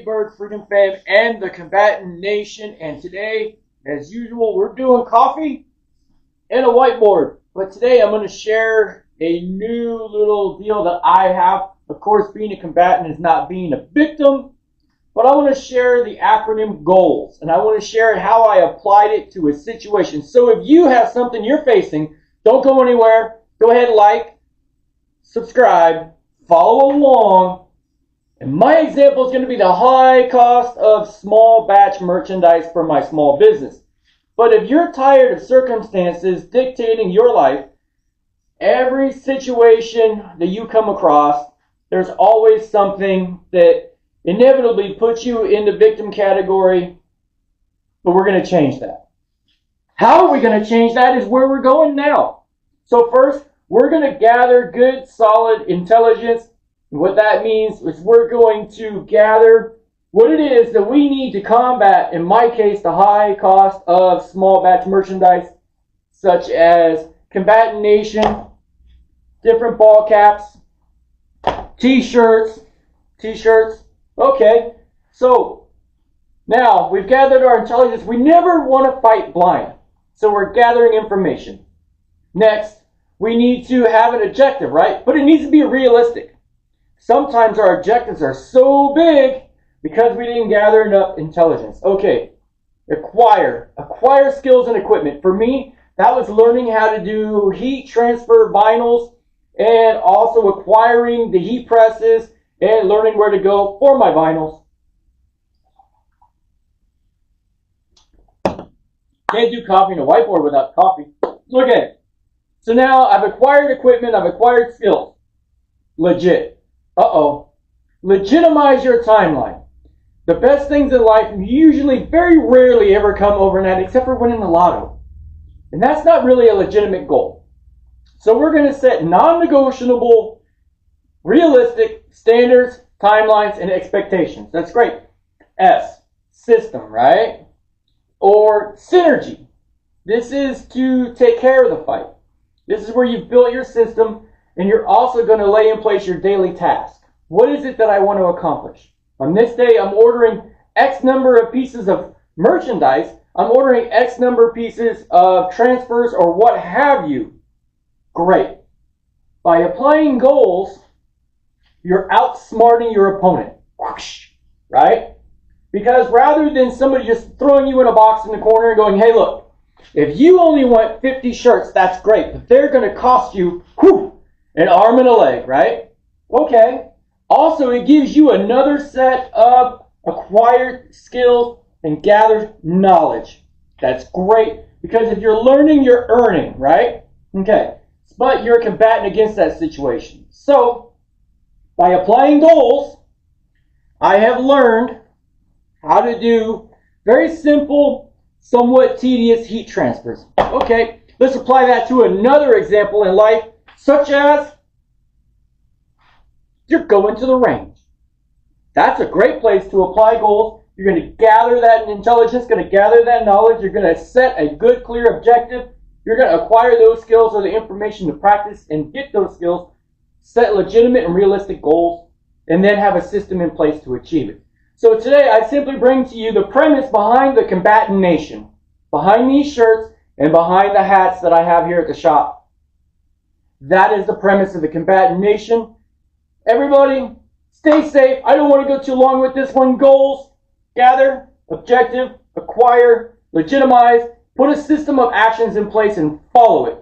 Bird, Freedom Fam, and the Combatant Nation. And today, as usual, we're doing coffee and a whiteboard. But today I'm going to share a new little deal that I have. Of course, being a combatant is not being a victim. But I want to share the acronym GOALS. And I want to share how I applied it to a situation. So if you have something you're facing, don't go anywhere. Go ahead, like, subscribe, follow along. And my example is going to be the high cost of small batch merchandise for my small business. But if you're tired of circumstances dictating your life, every situation that you come across, there's always something that inevitably puts you in the victim category, but we're going to change that. How are we going to change that is where we're going now. So first, we're going to gather good, solid intelligence. What that means is we're going to gather what it is that we need to combat, in my case, the high cost of small batch merchandise, such as Combatant Nation, different ball caps, t-shirts. Okay, so now we've gathered our intelligence. We never want to fight blind, so we're gathering information. Next, we need to have an objective, right? But it needs to be realistic. Sometimes our objectives are so big because we didn't gather enough intelligence. Okay, acquire skills and equipment. For me, that was learning how to do heat transfer vinyls and also acquiring the heat presses and learning where to go for my vinyls. Can't do coffee in a whiteboard without coffee. Okay, so now I've acquired equipment, I've acquired skills. Legit. Legitimize your timeline. The best things in life usually very rarely ever come overnight except for winning the lotto. And that's not really a legitimate goal. So we're going to set non-negotiable, realistic standards, timelines, and expectations. That's great. S, system, right? Or synergy. This is to take care of the fight. This is where you've built your system. And you're also going to lay in place your daily task. What is it that I want to accomplish? On this day, I'm ordering X number of pieces of merchandise. I'm ordering X number of pieces of transfers or what have you. Great. By applying goals, you're outsmarting your opponent. Whoosh, right? Because rather than somebody just throwing you in a box in the corner and going, hey, look, if you only want 50 shirts, that's great. But they're going to cost you, an arm and a leg, right? Okay. Also, it gives you another set of acquired skills and gathered knowledge. That's great, because if you're learning, you're earning, right? Okay. But you're combating against that situation. So, by applying goals, I have learned how to do very simple, somewhat tedious heat transfers. Okay, let's apply that to another example in life, such as you're going to the range. That's a great place to apply goals. You're going to gather that intelligence, going to gather that knowledge. You're going to set a good, clear objective. You're going to acquire those skills or the information to practice and get those skills, set legitimate and realistic goals, and then have a system in place to achieve it. So today I simply bring to you the premise behind the Combatant Nation, behind these shirts and behind the hats that I have here at the shop. That is the premise of the Combatant Nation. Everybody, stay safe. I don't want to go too long with this one. Goals, gather, objective, acquire, legitimize, put a system of actions in place and follow it.